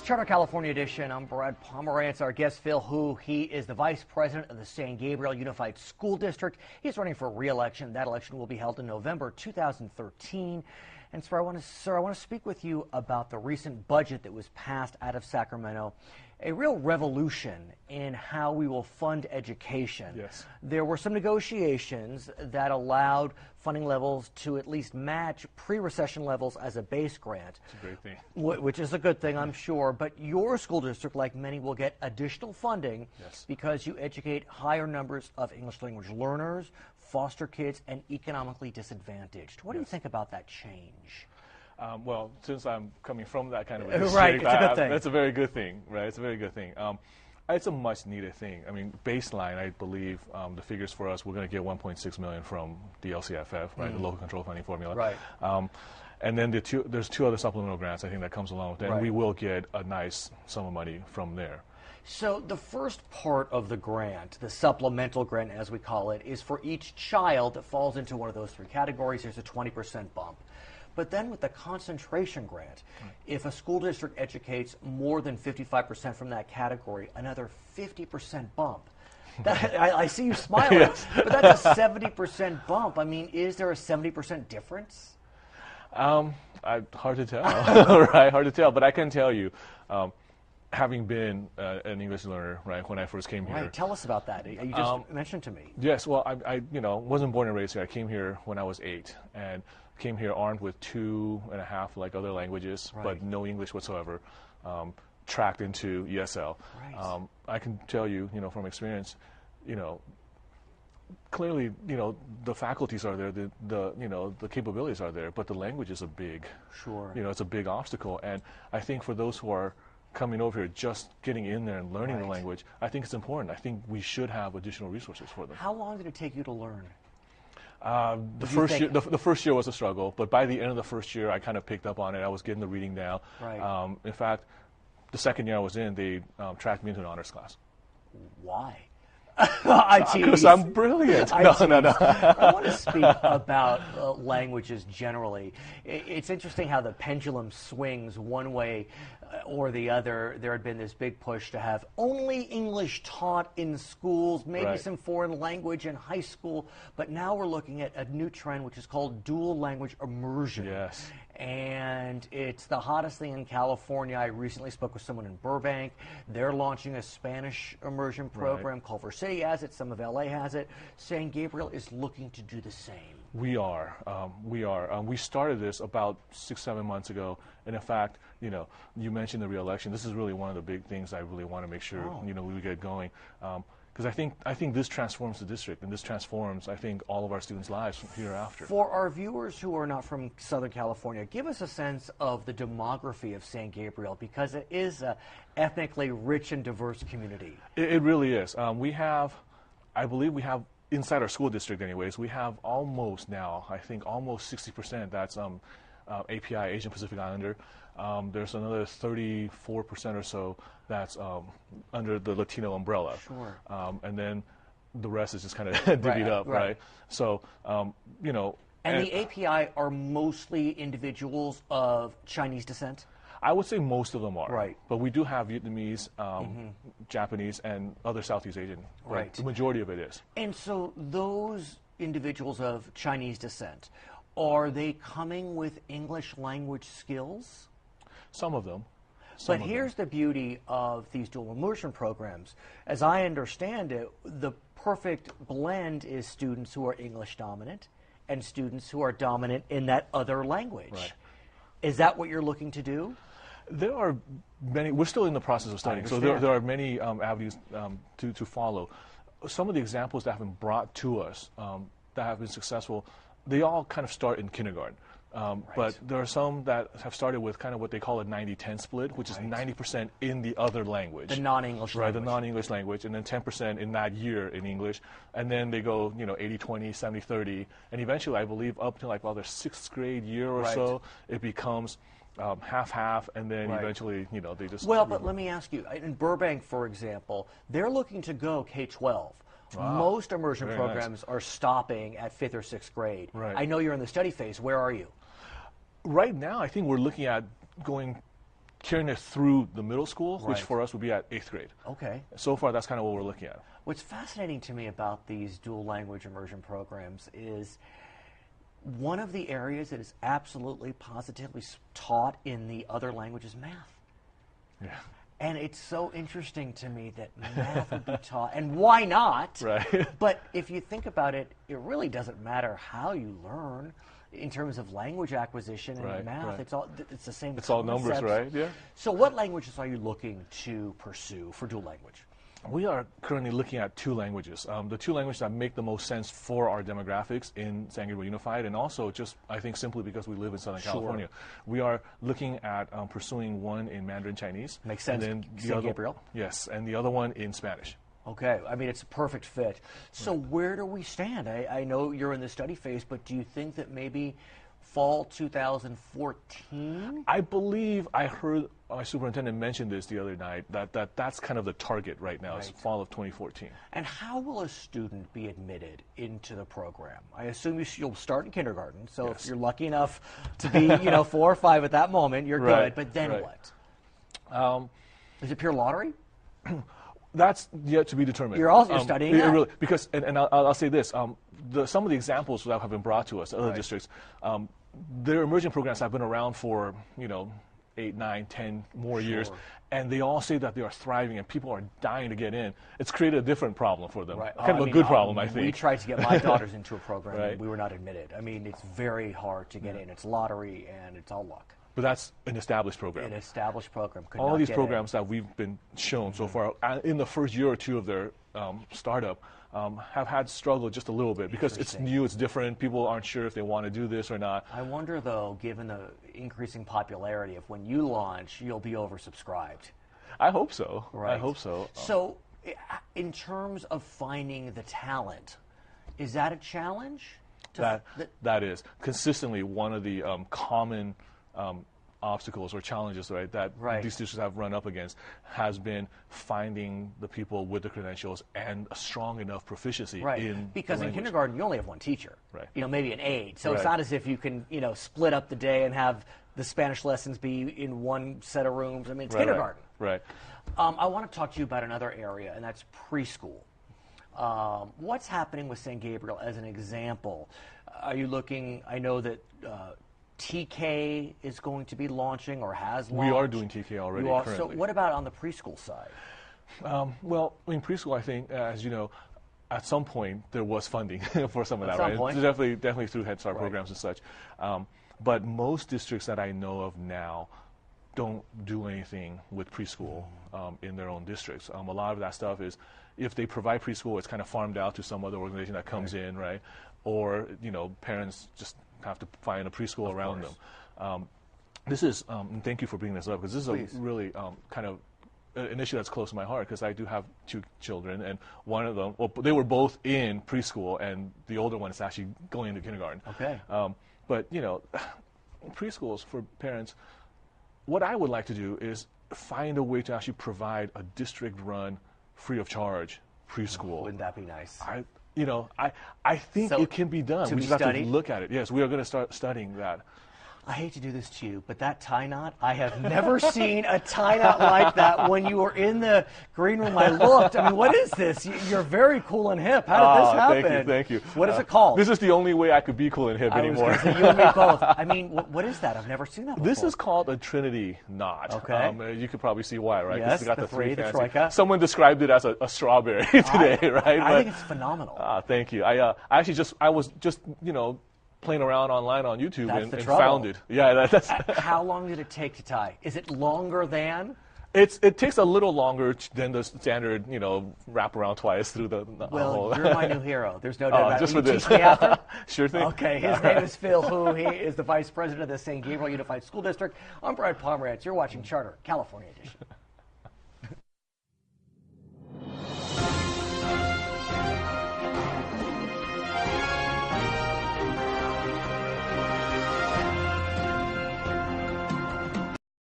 It's Charter California Edition. I'm Brad Pomerance. Our guest, Phil Hu. He is the Vice President of the San Gabriel Unified School District. He's running for re-election. That election will be held in November 2013. And sir, I want to speak with you about the recent budget that was passed out of Sacramento. A real revolution in how we will fund education. Yes. There were some negotiations that allowed funding levels to at least match pre-recession levels as a base grant. It's a great thing. Which is a good thing, I'm sure. But your school district, like many, will get additional funding because you educate higher numbers of English language learners, foster kids, and economically disadvantaged. What do you think about that change? Well, since I'm coming from that kind of a district, right, it's a good thing. That's a very good thing, right? It's a very good thing. It's a much needed thing. I mean, baseline, I believe the figures for us, we're going to get $1.6 million from the LCFF, right, the local control funding formula. Right. And then there's two other supplemental grants, I think, that comes along with that. And we will get a nice sum of money from there. So the first part of the grant, the supplemental grant as we call it, is for each child that falls into one of those three categories. There's a 20% bump. But then with the concentration grant, if a school district educates more than 55% from that category, another 50% bump. I see you smiling, but that's a 70% bump. I mean, is there a 70% difference? Hard to tell, right? Hard to tell, but I can tell you, having been an English learner, right, when I first came here. Right, tell us about that. You just mentioned to me. Yes, well, I wasn't born and raised here. I came here when I was 8, and came here armed with 2.5 like other languages, but no English whatsoever. Tracked into ESL. Right. I can tell you, from experience, clearly, the faculties are there, the capabilities are there, but the language is a big, it's a big obstacle. And I think for those who are coming over here, just getting in there and learning the language, I think it's important. I think we should have additional resources for them. How long did it take you to learn? The first year was a struggle, but by the end of the first year, I kind of picked up on it. I was getting the reading down. Right. In fact, the second year I was in, they tracked me into an honors class. Why? Because I'm brilliant. No. I want to speak about languages generally. It's interesting how the pendulum swings one way or the other. There had been this big push to have only English taught in schools, maybe some foreign language in high school, but now we're looking at a new trend which is called dual language immersion. Yes. And it's the hottest thing in California. I recently spoke with someone in Burbank. They're launching a Spanish immersion program. Culver City has it. Some of LA has it. San Gabriel is looking to do the same. We are. We started this about 6-7 months ago. And in fact, you mentioned the re-election. This is really one of the big things I really want to make sure, we get going. Because I think this transforms the district, and this transforms, I think, all of our students' lives from hereafter. For our viewers who are not from Southern California, give us a sense of the demography of San Gabriel, because it is an ethnically rich and diverse community. It really is. I believe we have, inside our school district anyways, we have almost now, I think almost 60% that's API, Asian Pacific Islander. There's another 34% or so that's under the Latino umbrella. Sure. And then the rest is just kind of divvied up, right? So, And the API are mostly individuals of Chinese descent? I would say most of them are. Right. But we do have Vietnamese, Japanese, and other Southeast Asian. Right. The majority of it is. And so those individuals of Chinese descent, are they coming with English language skills? Some of them. But here's the beauty of these dual immersion programs. As I understand it, the perfect blend is students who are English dominant and students who are dominant in that other language. Right. Is that what you're looking to do? There are many. We're still in the process of studying, so there are many avenues to follow. Some of the examples that have been brought to us that have been successful, they all kind of start in kindergarten. But there are some that have started with kind of what they call a 90-10 split, which is 90% in the other language. The non-English language. Right, the non-English language, and then 10% in that year in English. And then they go, 80-20, 70-30. And eventually, I believe, up to like their 6th grade year or so, it becomes half-half, and then eventually, they just... Well, but let me ask you, in Burbank, for example, they're looking to go K-12. Wow. Most immersion programs are stopping at 5th or 6th grade. Right. I know you're in the study phase. Where are you? Right now, I think we're looking at going carrying it through the middle school, which Right. for us would be at 8th grade. Okay. So far, that's kind of what we're looking at. What's fascinating to me about these dual language immersion programs is one of the areas that is absolutely positively taught in the other language is math. Yeah. And it's so interesting to me that math would be taught, and why not? Right. But if you think about it, it really doesn't matter how you learn in terms of language acquisition and Right, math. right. It's the same. It's all numbers, concepts. right? Yeah. So what languages are you looking to pursue for dual language? We are currently looking at 2 languages. The 2 languages that make the most sense for our demographics in San Gabriel Unified, and also just, I think, simply because we live in Southern Sure. California. We are looking at pursuing one in Mandarin Chinese. Makes sense. And then San Gabriel. Yes, and the other one in Spanish. Okay, I mean, it's a perfect fit. So where do we stand? I know you're in the study phase, but do you think that maybe fall 2014? I believe I heard our superintendent mention this the other night, that's kind of the target right now, is Right. fall of 2014. And how will a student be admitted into the program? I assume you'll start in kindergarten, so Yes. if you're lucky enough to be 4 or 5 at that moment, you're Right, good. But then right. what? Is it pure lottery? That's yet to be determined. You're studying that? Really, because, and I'll say this, some of the examples that have been brought to us, other Right. districts, their immersion programs have been around for, 8, 9, 10 more years, Sure. and they all say that they are thriving and people are dying to get in. It's created a different problem for them. Right. Kind of a good problem, I think. We tried to get my daughters into a program, Right. and we were not admitted. I mean, it's very hard to get in. It's lottery, and it's all luck. But that's an established program. An established program could All not of these get programs that we've been shown so far, in the first year or 2 of their startup, have had struggle just a little bit because it's Interesting. new, it's different. People aren't sure if they want to do this or not. I wonder, though, given the increasing popularity, if when you launch, you'll be oversubscribed. I hope so. Right. I hope so. So, in terms of finding the talent, is that a challenge? That is consistently one of the common obstacles or challenges, right, that Right. these districts have run up against has been finding the people with the credentials and a strong enough proficiency Right, in because the in language. kindergarten you only have one teacher, Right. Maybe an aide. So it's Right. not as if you can, split up the day and have the Spanish lessons be in one set of rooms. I mean, it's kindergarten. Right. I want to talk to you about another area, and that's preschool. What's happening with San Gabriel as an example? Are you looking? I know that TK is going to be launching or has launched. We are doing TK already You are. currently. So what about on the preschool side? Well, in preschool, I think, as you know, at some point there was funding for some of At that, some right? point. Definitely through Head Start Right. programs and such. But most districts that I know of now don't do anything with preschool in their own districts. A lot of that stuff is, if they provide preschool, it's kind of farmed out to some other organization that comes in, right? Or, parents just have to find a preschool around them. This is, and thank you for bringing this up, because this Please. is a really kind of an issue that's close to my heart, because I do have 2 children, and one of them, well, they were both in preschool, and the older one is actually going into kindergarten. Okay. But, preschools for parents, what I would like to do is find a way to actually provide a district-run, free of charge preschool. Wouldn't that be nice? I think So, it can be done. to We be just have studied? to look at it. Yes, we are going to start studying that. I hate to do this to you, but that tie knot, I have never seen a tie knot like that. When you were in the green room, I looked. I mean, what is this? You're very cool and hip. How did this happen? Thank you. What is it called? This is the only way I could be cool and hip I was anymore. going to say, you and me both. I mean, what is that? I've never seen that before. This is called a Trinity knot. Okay. You could probably see why, right? 'Cause Yes, it's got the three, the fancy- troika. Someone described it as a strawberry today, right? I But- think it's phenomenal. Thank you. I was just playing around online on YouTube That's and the trouble. found it. Yeah, that's. How long did it take to tie? Is it longer than? It takes a little longer than the standard, wrap around twice through the Well, hole. you're my new hero. There's no doubt about it. just Will for you this. teach me after? Sure thing. Okay, his name is Phil Hu. He is the Vice President of the San Gabriel Unified School District. I'm Brad Pomerance. You're watching Charter, California Edition.